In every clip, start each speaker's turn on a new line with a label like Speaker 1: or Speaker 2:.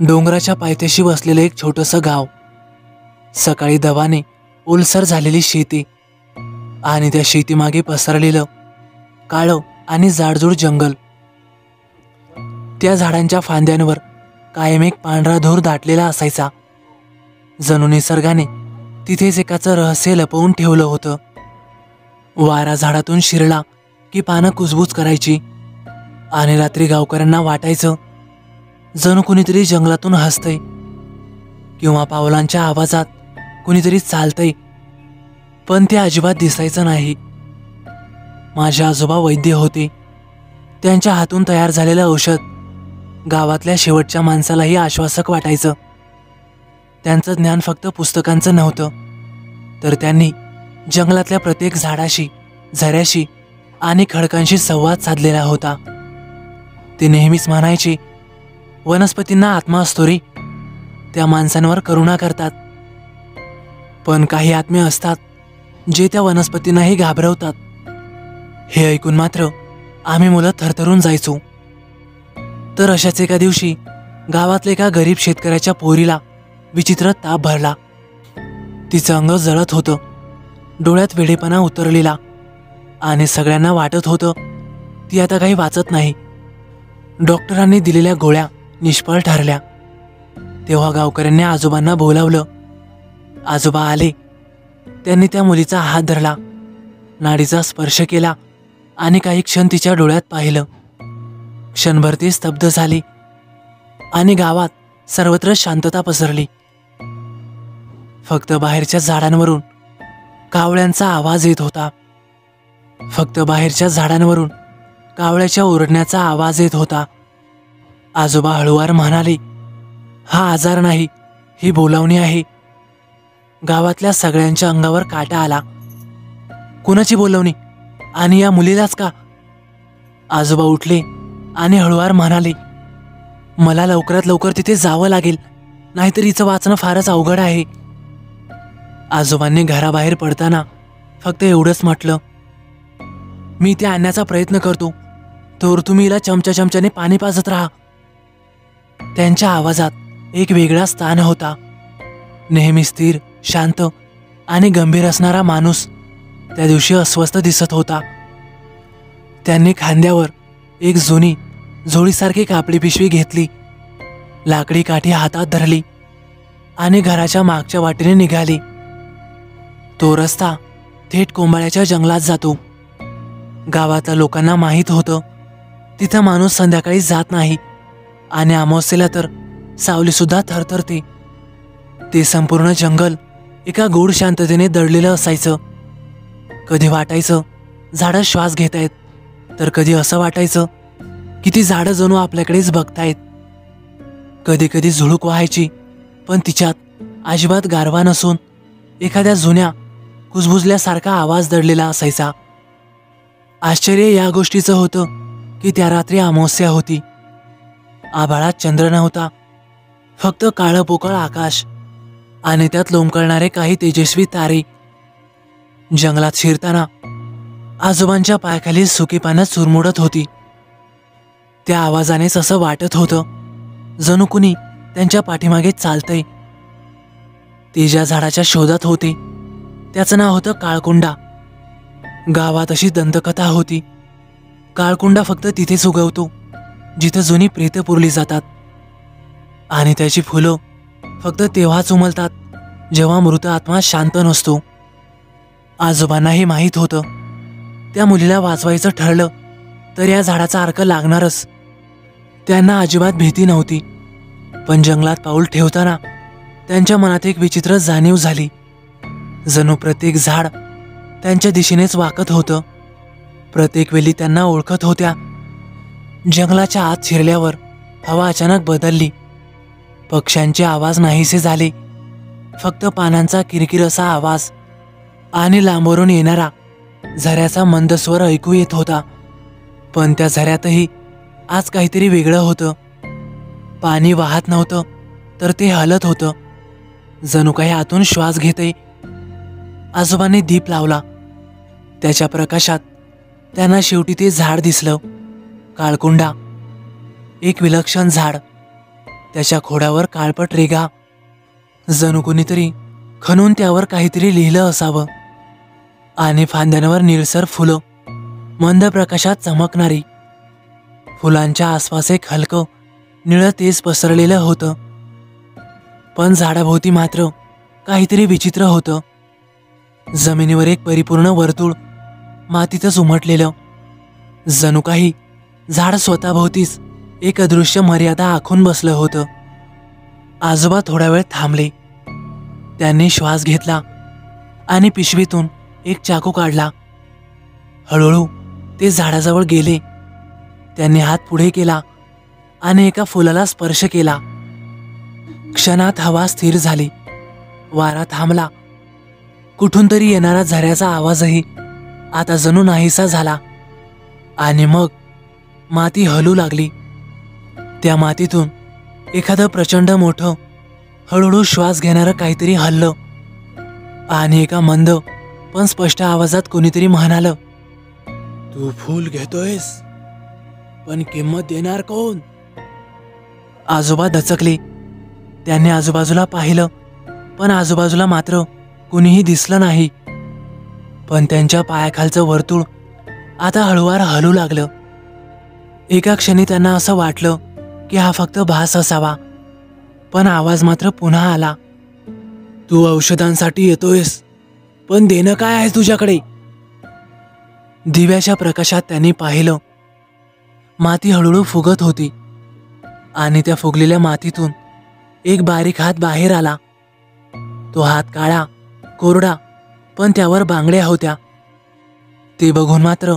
Speaker 1: डोंगराच्या पायथ्याशी बसलेलं एक छोटंसं गाव. सकाळी दवाने ओलसर झालेली शेती आणि त्या शेतीमागे पसरलेलं काळं आणि जाडजूड जंगल. त्या झाडांच्या फांद्यांवर कायम एक पांढरा धूर दाटलेला असायचा. जणू निसर्गाने तिथेच एकाचं रहस्य लपवून ठेवलं होतं. वारा झाडातून शिरला की पानं कुजबूज करायची आणि रात्री गावकऱ्यांना वाटायचं जणू कुणीतरी जंगलातून हसतंय किंवा पावलांच्या आवाजात कुणीतरी चालतंय, पण ते अजिबात दिसायचं नाही. माझे आजोबा वैद्य होते. त्यांच्या हातून तयार झालेलं औषध गावातल्या शेवटच्या माणसालाही आश्वासक वाटायचं. त्यांचं ज्ञान फक्त पुस्तकांचं नव्हतं, तर त्यांनी जंगलातल्या प्रत्येक झाडाशी, झऱ्याशी आणि खडकांशी संवाद साधलेला होता. ते नेहमीच म्हणायचे, वनस्पतींना आत्मा असतो रे, त्या माणसांवर करुणा करतात. पण काही आत्मे असतात जे त्या वनस्पतींनाही घाबरवतात. हे ऐकून मात्र आम्ही मुलं थरथरून जायचो. तर अशाच एका दिवशी गावातल्या एका गरीब शेतकऱ्याच्या पोरीला विचित्र ताप भरला. तिचं अंग जळत होतं, डोळ्यात वेडेपणा उतरलेला आणि सगळ्यांना वाटत होतं ती आता काही वाचत नाही. डॉक्टरांनी दिलेल्या गोळ्या निष्फळ ठरल्या. तेव्हा गावकऱ्यांनी आजोबांना बोलावलं. आजोबा आले. त्यांनी त्या मुलीचा हात धरला, नाडीचा स्पर्श केला आणि काही क्षण तिच्या डोळ्यात पाहिलं. क्षणभर ती स्तब्ध झाली आणि गावात सर्वत्र शांतता पसरली. फक्त बाहेरच्या झाडांवरून कावळ्यांचा आवाज येत होता. फक्त बाहेरच्या झाडांवरून कावळ्याच्या ओरडण्याचा आवाज येत होता. आजोबा हळुवार म्हणाले, हा आजार नाही, ही बोलावणी आहे. गावातल्या सगळ्यांच्या अंगावर काटा आला. कुणाची बोलावणी? आणि या मुलीलाच का? आजोबा उठले आणि हळुवार म्हणाले, मला लवकरात लवकर तिथे जावं लागेल, नाहीतर हिचं वाचणं फारच अवघड आहे. आजोबांनी घराबाहेर पडताना फक्त एवढंच म्हटलं, मी ते आणण्याचा प्रयत्न करतो, तर तुम्ही हिला चमच्याने पाणी पाजत राहा. त्यांच्या आवाजात एक वेगळा स्थान होता. नेहमी स्थिर, शांत आणि गंभीर असणारा माणूस त्या दिवशी अस्वस्थ दिसत होता. त्यांनी खांद्यावर एक जुनी झोळीसारखी कापडी पिशवी घेतली, लाकडी काठी हातात धरली आणि घराच्या मागच्या वाटेने निघाली. तो रस्ता थेट कोंबाळ्याच्या जंगलात जातो. गावातल्या लोकांना माहीत होतं तिथं माणूस संध्याकाळी जात नाही आणि अमावस्येला तर सावलीसुद्धा थरथरते. ते संपूर्ण जंगल एका गूढ शांततेने दडलेलं असायचं. कधी वाटायचं झाडं श्वास घेतायत, तर कधी असं वाटायचं की ती झाडं जणू आपल्याकडेच बघतायत. कधी कधी झुळूक व्हायची, पण तिच्यात अजिबात गारवा नसून एखाद्या जुन्या कुजबुजल्यासारखा आवाज दडलेला असायचा. आश्चर्य या गोष्टीचं होतं की त्या रात्री अमावस्या होती. आभाळात चंद्र नव्हता, फक्त काळं पोकळ आकाश आणि त्यात लोंबकळणारे काही तेजस्वी तारे. जंगलात शिरताना आजोबांच्या पायाखाली सुकी पानं चुरमुडत होती. त्या आवाजानेच असं वाटत होतं जणू कुणी त्यांच्या पाठीमागे चालतंय. ते ज्या झाडाच्या शोधात होते त्याचं नाव होतं काळकुंडा. गावात अशी दंतकथा होती, काळकुंडा फक्त तिथेच उगवतो जिथं जुनी प्रेतं पुरली जातात आणि त्याची फुलं फक्त तेव्हाच उमलतात जेव्हा मृत आत्मा शांत नसतो. आजोबांनाही माहीत होतं त्या मुलीला वाचवायचं ठरलं तर या झाडाचा अर्क लागणारच. त्यांना अजिबात भीती नव्हती, पण जंगलात पाऊल ठेवताना त्यांच्या मनात एक विचित्र जाणीव झाली. जणू प्रत्येक झाड त्यांच्या दिशेनेच वाकत होतं. प्रत्येक वेळी त्यांना ओळखत होत्या. जंगलाच्या आत शिरल्यावर हवा अचानक बदलली. पक्ष्यांचे आवाज नाहीसे झाले, फक्त पानांचा किरकिर असा आवाज आणि लांबवरून येणारा झऱ्याचा मंद स्वर ऐकू येत होता. पण त्या झऱ्यातही आज काहीतरी वेगळं होतं. पाणी वाहत नव्हतं, तर ते हलत होतं, जणू काही आतून श्वास घेते. आजोबांनी दीप लावला. त्याच्या प्रकाशात त्यांना शेवटी ते झाड दिसलं, काळकुंडा. एक विलक्षण झाड त्याच्या खोडावर काळपट रेघा, जणू कोणीतरी खणून त्यावर काहीतरी लिहिलं असावं. आणि फांद्यांवर निळसर फुलं, मंद प्रकाशात चमकणारी. फुलांच्या आसपास एक हलकं निळं तेज पसरलेलं होतं. पण झाडाभोवती मात्र काहीतरी विचित्र होतं. जमिनीवर एक परिपूर्ण वर्तुळ मातीतच उमटलेलं, जणू काही झाड स्वतःभोवतीच एक अदृश्य मर्यादा आखून बसलं होतं. आजोबा थोडा वेळ थांबले. त्यांनी श्वास घेतला आणि पिशवीतून एक चाकू काढला. हळूहळू ते झाडाजवळ गेले. त्यांनी हात पुढे केला आणि एका फुलाला स्पर्श केला. क्षणात हवा स्थिर झाली. वारा थांबला. कुठून तरी येणारा झऱ्याचा आवाजही आता जणू नाहीसा झाला. आणि मग माती हलू लागली. त्या मातीतून एखादं प्रचंड मोठं, हळूहळू श्वास घेणारं काहीतरी हललं. आणि एका मंद पण स्पष्ट आवाजात कोणीतरी म्हणालं, तू फूल घेतोयस, पण किंमत देणार कोण? आजोबा दचकले. त्यांनी आजूबाजूला पाहिलं, पण आजूबाजूला मात्र कुणीही दिसलं नाही. पण त्यांच्या पायाखालचं वर्तुळ आता हळूवार हलू लागलं. एका क्षणी त्यांना असं वाटलं की हा फक्त भास असावा, पण आवाज मात्र पुन्हा आला. तू औषधांसाठी येतोयस, पण देणं काय आहे तुझ्याकडे? दिव्याच्या प्रकाशात त्यांनी पाहिलं. माती हळूहळू फुगत होती आणि त्या फुगलेल्या मातीतून एक बारीक हात बाहेर आला. तो हात काळा, कोरडा, पण त्यावर बांगड्या होत्या. ते बघून मात्र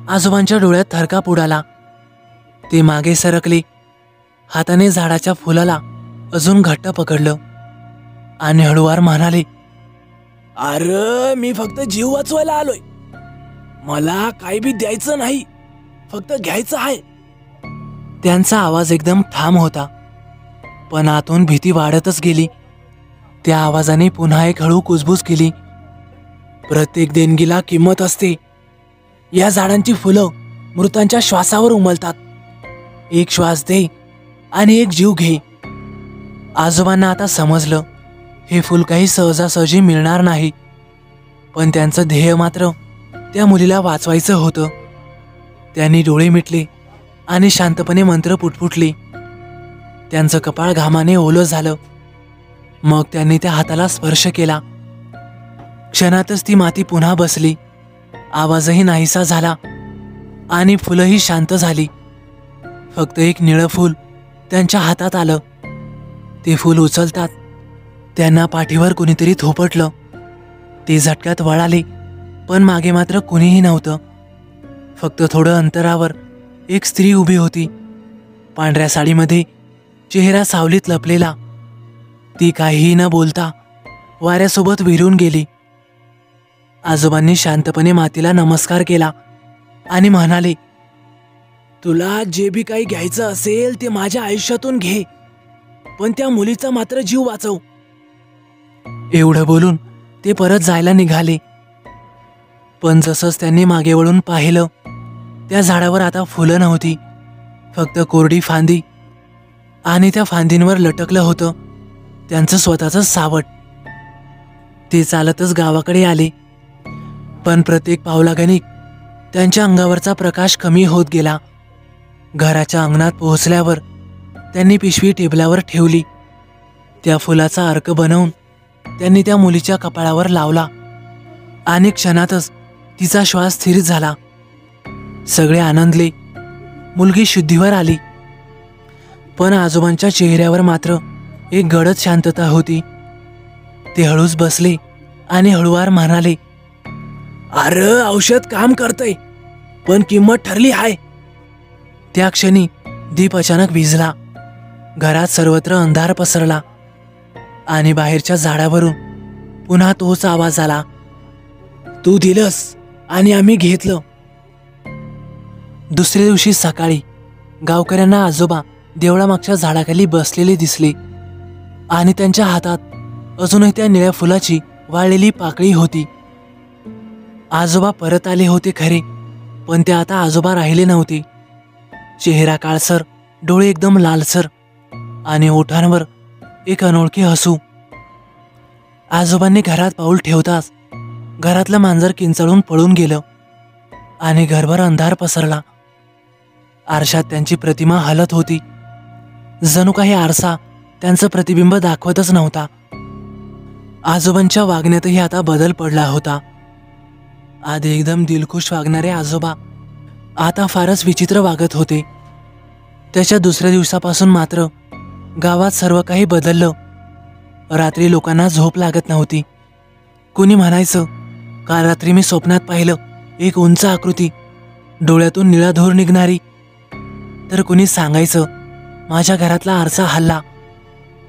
Speaker 1: आजोबांच्या डोळ्यात थरकाप उडाला. ते मागे सरकले. हाताने झाडाच्या फुलाला अजून घट्ट पकडलं आणि हळूवार म्हणाले, अरे मी फक्त जीव वाचवायला आलोय. मला काही बी द्यायचं नाही, फक्त घ्यायचं आहे. त्यांचा आवाज एकदम ठाम होता, पण आतून भीती वाढतच गेली. त्या आवाजाने पुन्हा एक हळू कुजबूज केली. प्रत्येक देणगीला किंमत असते. या झाडांची फुलं मृतांच्या श्वासावर उमलतात. एक श्वास दे आणि एक जीव घे. आजोबांना आता समजलं, हे फुल काही सहजासहजी मिळणार नाही, पण त्यांचं ध्येय मात्र त्या मुलीला वाचवायचं होतं. त्यांनी डोळे मिटले आणि शांतपणे मंत्र पुटपुटले. त्यांचं कपाळ घामाने ओलं झालं. मग त्यांनी त्या हाताला स्पर्श केला. क्षणातच ती माती पुन्हा बसली. आवाजही नाहीसा झाला आणि फुलंही शांत झाली. फक्त एक निळं फूल त्यांच्या हातात आलं. ते फूल उचलतात त्यांना पाठीवर कुणीतरी थोपटलं. ते झटक्यात वळाले, पण मागे मात्र कुणीही नव्हतं. फक्त थोडं अंतरावर एक स्त्री उभी होती, पांढऱ्या साडीमध्ये, चेहरा सावलीत लपलेला. ती काहीही न बोलता वाऱ्यासोबत विरून गेली. आजोबांनी शांतपणे मातीला नमस्कार केला आणि म्हणाले, तुला जे बी काही घ्यायचं असेल ते माझ्या आयुष्यातून घे, पण त्या मुलीचा मात्र जीव वाचव. एवढं बोलून ते परत जायला निघाले. पण जसंच त्यांनी मागे वळून पाहिलं, त्या झाडावर आता फुलं नव्हती, फक्त कोरडी फांदी. आणि त्या फांदींवर लटकलं होतं त्यांचं स्वतःचं सावट. ते चालतच गावाकडे आले, पण प्रत्येक पावलागणिक त्यांच्या अंगावरचा प्रकाश कमी होत गेला. घराच्या अंगणात पोहोचल्यावर त्यांनी पिशवी टेबलावर ठेवली. त्या फुलाचा अर्क बनवून त्यांनी त्या मुलीच्या कपाळावर लावला आणि क्षणातच तिचा श्वास स्थिर झाला. सगळे आनंदले. मुलगी शुद्धीवर आली. पण आजोबांच्या चेहऱ्यावर मात्र एक गडद शांतता होती. ते हळूच बसले आणि हळूवार म्हणाले, अरे औषध काम करतंय, पण किंमत ठरली आहे. त्या क्षणी दीप अचानक विझला. घरात सर्वत्र अंधार पसरला आणि बाहेरच्या झाडावरून पुन्हा तोच आवाज आला, तू दिलंस आणि आम्ही घेतलं. दुसऱ्या दिवशी सकाळी गावकऱ्यांना आजोबा देवळामागच्या झाडाखाली बसलेले दिसले आणि त्यांच्या हातात अजूनही त्या निळ्या फुलाची वाळलेली पाकळी होती. आजोबा परत आले होते खरे, पण ते आता आजोबा राहिले नव्हते. चेहरा काळसर, डोळे एकदम लालसर आणि ओठांवर एक अनोळखी हसू. आजोबांनी घरात पाऊल ठेवताच घरातलं मांजर किंचाळून पळून गेलं आणि घरभर अंधार पसरला. आरशात त्यांची प्रतिमा हलत होती. जणू काही आरसा त्यांचं प्रतिबिंब दाखवतच नव्हता. आजोबांच्या वागण्यातही आता बदल पडला होता. आधी एकदम दिलखुश वागणारे आजोबा आता फारच विचित्र वागत होते. त्याच्या दुसऱ्या दिवसापासून मात्र गावात सर्व काही बदललं. रात्री लोकांना झोप लागत नव्हती. कुणी म्हणायचं, काल रात्री मी स्वप्नात पाहिलं एक उंच आकृती, डोळ्यातून निळा धूर निघणारी. तर कुणी सांगायचं, माझ्या घरातला आरसा हलला,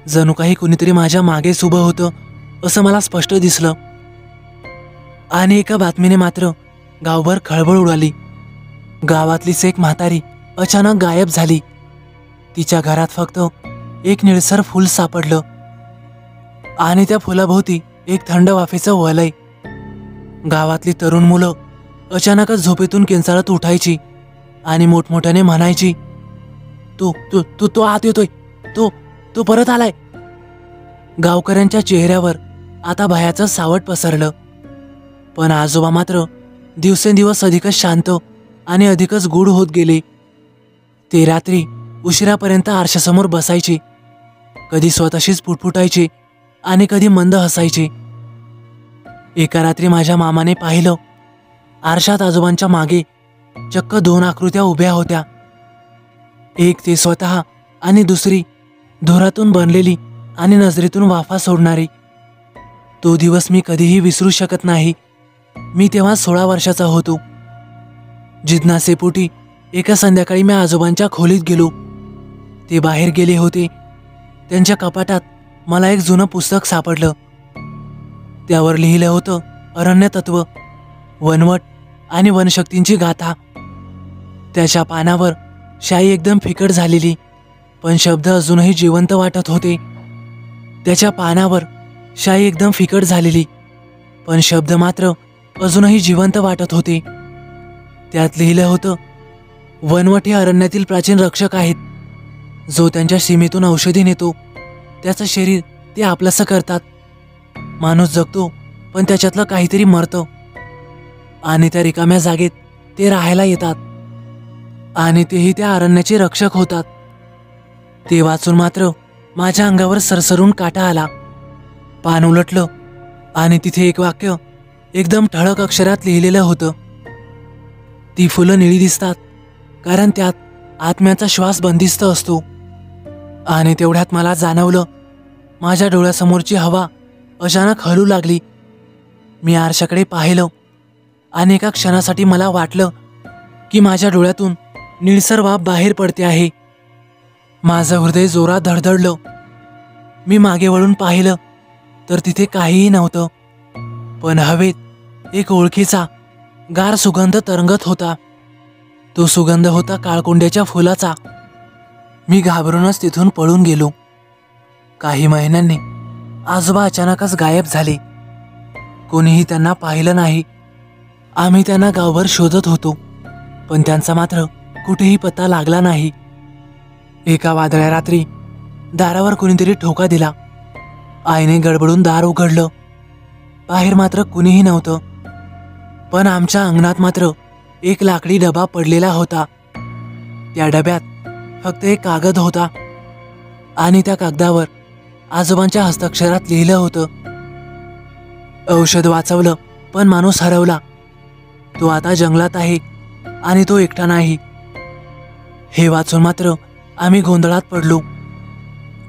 Speaker 1: जणू काही कुणीतरी माझ्या मागेच उभं होतं असं मला स्पष्ट दिसलं. आणि एका बातमीने मात्र गावभर खळबळ उडाली. गावातलीच एक म्हातारी अचानक गायब झाली. तिच्या घरात फक्त एक निळसर फूल सापडलं आणि त्या फुलाभोवती एक थंड वाफेचं वलय. गावातली तरुण मुलं अचानकच झोपेतून किंचाळत उठायची आणि मोठमोठ्याने म्हणायची, तो तो तो तो आत येतोय, तो तो परत आलाय. गावकऱ्यांच्या चेहऱ्यावर आता भयाचं सावट पसरलं. पण आजोबा मात्र दिवसेंदिवस अधिकच शांत आणि अधिकच गूढ होत गेले. ते रात्री उशिरापर्यंत आरशासमोर बसायचे, कधी स्वतःशीच पुटपुटायचे आणि कधी मंद हसायचे. एका रात्री माझ्या मामाने पाहिलं, आरशात आजोबांच्या मागे चक्क 2 आकृत्या उभ्या होत्या. एक ते स्वतः आणि दुसरी धुरातून बनलेली आणि नजरेतून वाफा सोडणारी. तो दिवस मी कधीही विसरू शकत नाही. मी तेव्हा 16 वर्षाचा होतो. जिज्ञासेपोटी एका संध्याकाळी मी आजोबांच्या खोलीत गेलो. ते बाहेर गेले होते. त्यांच्या कपाटात मला एक जुनं पुस्तक सापडलं. त्यावर लिहिलं होतं अरण्य तत्व, वनवट आणि वनशक्तींची गाथा. त्याच्या पानावर शाई एकदम फिकट झालेली, पण शब्द अजूनही जिवंत वाटत होते. त्याच्या पानावर शाई एकदम फिकट झालेली, पण शब्द मात्र अजूनही जिवंत वाटत होते. त्यात लिहिलं होतं, वनवट हे अरण्यातील प्राचीन रक्षक आहेत. जो त्यांच्या सीमेतून औषधी नेतो, त्याचं शरीर ते आपलंसं करतात. माणूस जगतो, पण त्याच्यातलं काहीतरी मरतं आणि त्या रिकाम्या जागेत ते राहायला येतात. आणि तेही त्या अरण्याचे रक्षक होतात. ते वाचून मात्र माझ्या अंगावर सरसरून काटा आला. पान उलटलं आणि तिथे एक वाक्य एकदम ठळक अक्षरात लिहिलेलं होतं, ती फुलं निळी दिसतात कारण त्यात आत्म्याचा श्वास बंदिस्त असतो. आणि तेवढ्यात मला जाणवलं, माझ्या डोळ्यासमोरची हवा अचानक हलू लागली. मी आरशाकडे पाहिलं आणि एका क्षणासाठी मला वाटलं की माझ्या डोळ्यातून निळसर वाफ बाहेर पडते आहे. माझं हृदय जोरात धडधडलं. मी मागे वळून पाहिलं तर तिथे काहीही नव्हतं, पण हवेत एक ओळखीचा गार सुगंध तरंगत होता. तो सुगंध होता काळकोंड्याच्या फुलाचा. मी घाबरूनच तिथून पळून गेलो. काही महिन्यांनी आजोबा अचानकच गायब झाले. कोणीही त्यांना पाहिलं नाही. आम्ही त्यांना गावभर शोधत होतो, पण त्यांचा मात्र कुठेही पत्ता लागला नाही. एका वादळ्या रात्री दारावर कोणीतरी ठोका दिला. आईने गडबडून दार उघडलं. बाहेर मात्र कुणीही नव्हतं, पण आमच्या अंगणात मात्र एक लाकडी डबा पडलेला होता. त्या डब्यात फक्त एक कागद होता आणि त्या कागदावर आजोबांच्या हस्ताक्षरात लिहिलं होतं, औषध वाचवलं पण माणूस हरवला. तो आता जंगलात आहे आणि तो एकटा नाही. हे वाचून मात्र आम्ही गोंधळात पडलो.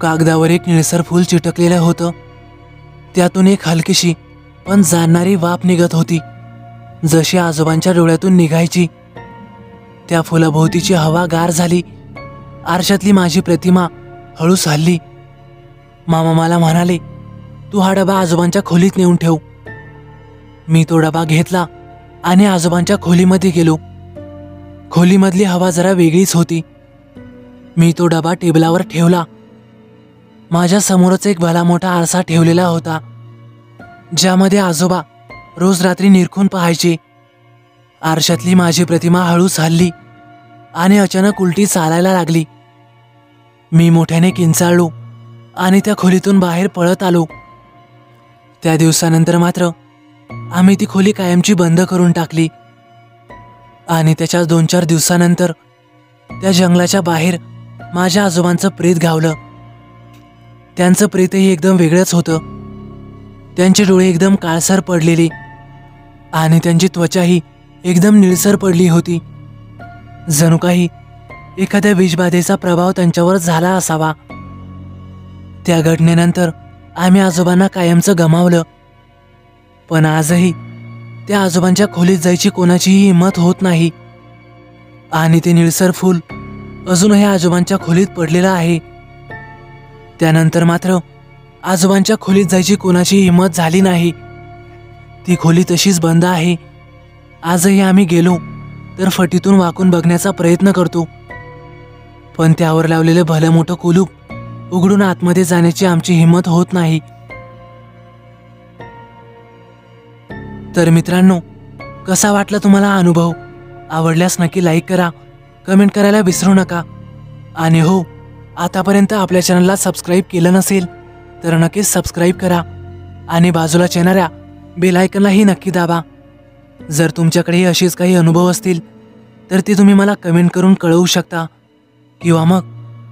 Speaker 1: कागदावर एक निळसर फूल चिटकलेलं होतं. त्यातून एक हलकीशी पण जाणणारी वाफ निघत होती, जशी आजोबांच्या डोळ्यातून निघायची. त्या फुलाभोवतीची हवा गार झाली. आरशातली माझी प्रतिमा हळूच हलली. मामा मला म्हणाले, तू हा डबा आजोबांच्या खोलीत नेऊन ठेव. मी तो डबा घेतला आणि आजोबांच्या खोलीमध्ये गेलो. खोलीमधली हवा जरा वेगळीच होती. मी तो डबा टेबलावर ठेवला. माझ्या समोरच एक भला मोठा आरसा ठेवलेला होता, ज्यामध्ये आजोबा रोज रात्री निरखून पाहायचे. आरशातली माझी प्रतिमा हळूच हलली आणि अचानक उलटी चालायला लागली. मी मोठ्याने किंचाळलो आणि त्या खोलीतून बाहेर पळत आलो. त्या दिवसानंतर मात्र आम्ही ती खोली कायमची बंद करून टाकली. आणि त्याच्या 2-4 दिवसानंतर त्या जंगलाच्या बाहेर माझ्या आजोबांचं प्रेत घावलं. त्यांचं प्रेतही एकदम वेगळंच होतं. त्यांचे डोळे एकदम काळसर पडलेले आणि त्यांची त्वचाही एकदम निळसर पडली होती. जणू काही एखाद्या विषबाधेचा प्रभाव त्यांच्यावर झाला असावा. त्या घटनेनंतर आम्ही आजोबांना कायमचं गमावलं. पण आजही त्या आजोबांच्या खोलीत जायची कोणाचीही हिंमत होत नाही. आणि ते निळसर फूल अजूनही आजोबांच्या खोलीत पडलेलं आहे. त्यानंतर मात्र आजोबांच्या खोलीत जायची कोणाची हिंमत झाली नाही. ती खोली तशीच बंद आहे. आजही आम्ही गेलो तर फटीतून वाकून बघण्याचा प्रयत्न करतो, पण त्यावर लावलेलं भलं मोठं कुलूप उघडून आतमध्ये जाण्याची आमची हिंमत होत नाही. तर मित्रांनो, कसा वाटला तुम्हाला हा अनुभव? आवडल्यास नक्की लाईक करा, कमेंट करायला विसरू नका. आणि हो, आतापर्यंत आपल्या चॅनलला सबस्क्राईब केलं नसेल तर नक्कीच सबस्क्राईब करा आणि बाजूला येणाऱ्या बेल आयकॉनलाही नक्की दाबा. जर तुमच्याकडेही अशीच काही अनुभव असतील तर ते तुम्ही मला कमेंट करून कळवू शकता, किंवा मग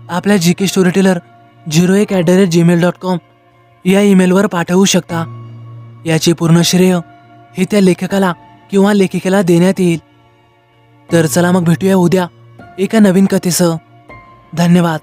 Speaker 1: आपल्या gkstoryteller01@gmail.com या ईमेलवर पाठवू शकता. याचे पूर्ण श्रेय हे त्या लेखकाला किंवा लेखिकेला देण्यात येईल. तर चला मग भेटूया उद्या एका नवीन कथेसह. धन्यवाद.